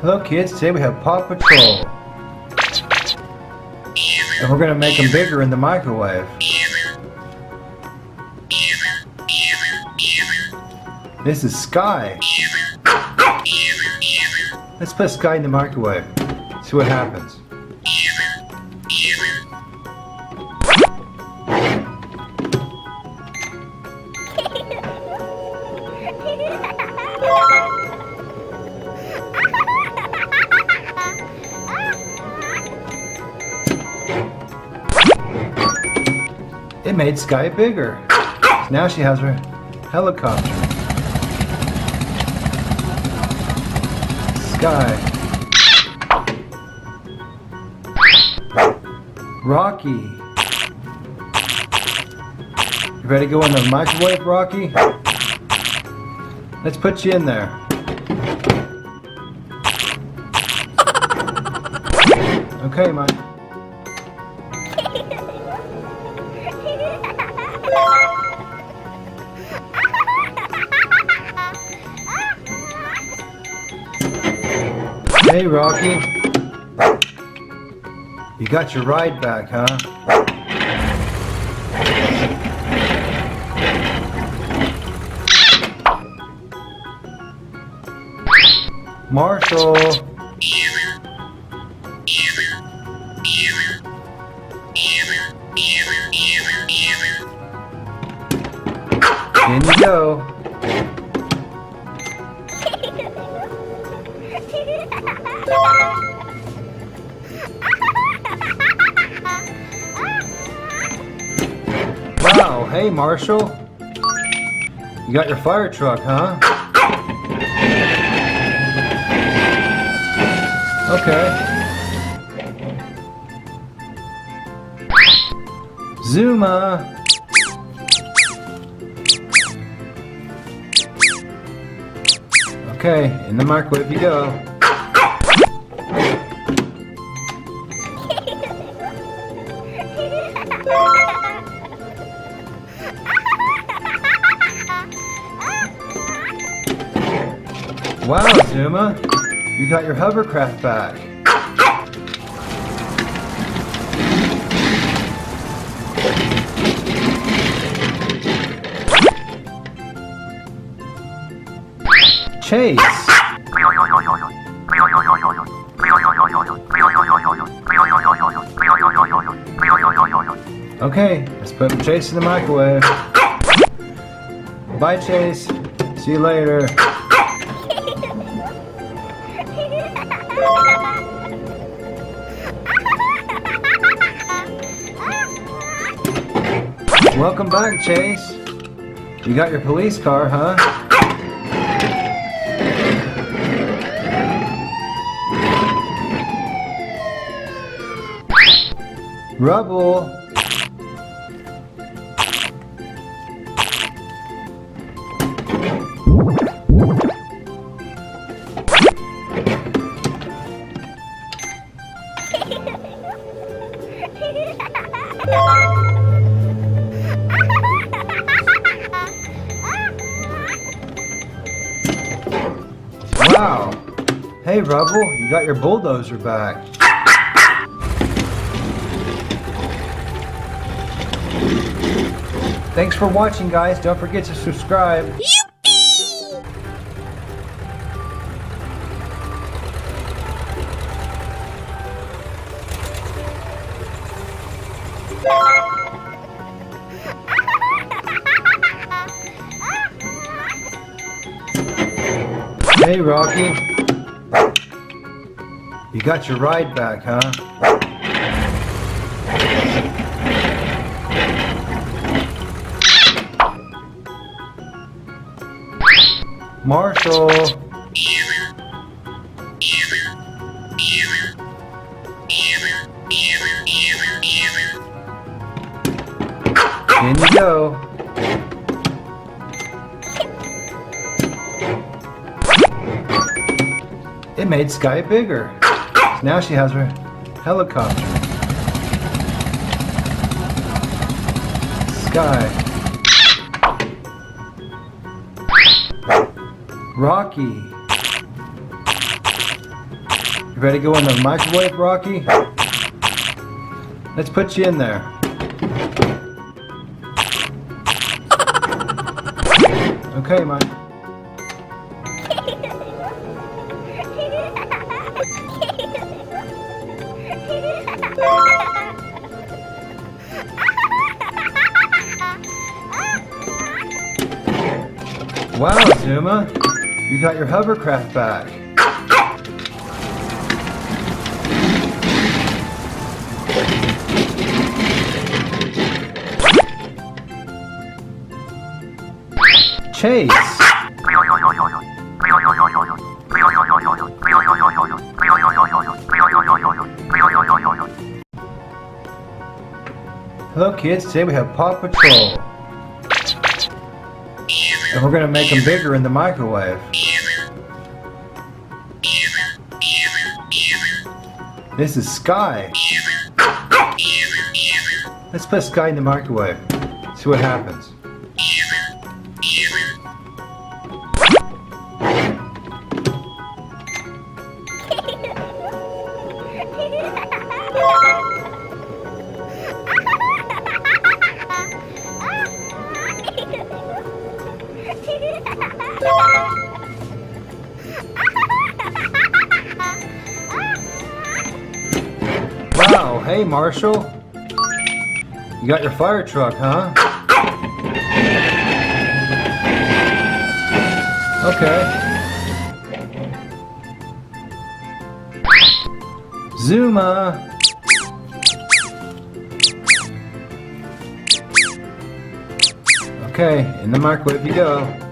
Hello kids, today we have Paw Patrol. And we're going to make them bigger in the microwave. This is Sky. Let's put Sky in the microwave. See what happens. It made Sky bigger. Now she has her helicopter. Sky. Rocky. You ready to go in the microwave, Rocky? Let's put you in there. Okay, Mike. Hey, Rocky. You got your ride back, huh? Marshall. In you go. Wow, hey Marshall. You got your fire truck, huh? Okay. Zuma. Okay, in the microwave you go. Wow, Zuma, you got your hovercraft back. Chase. Okay, let's put Chase in the microwave. Bye, Chase. See you later. Welcome back, Chase. You got your police car, huh? Rubble. Wow. Hey, Rubble, you got your bulldozer back. Thanks for watching, guys. Don't forget to subscribe. Hey, Rocky. You got your ride back, huh? Marshall. In you go. It made Sky bigger. Now she has her helicopter. Sky. Rocky. You ready to go in the microwave, Rocky? Let's put you in there. Okay, Mike. Wow, Zuma, you got your hovercraft back. Chase. Hello kids, today we have Paw Patrol. And we're going to make them bigger in the microwave. This is Sky. Let's put Sky in the microwave. See what happens. Wow, hey Marshall. You got your fire truck, huh? Okay. Zuma. Okay, in the microwave you go.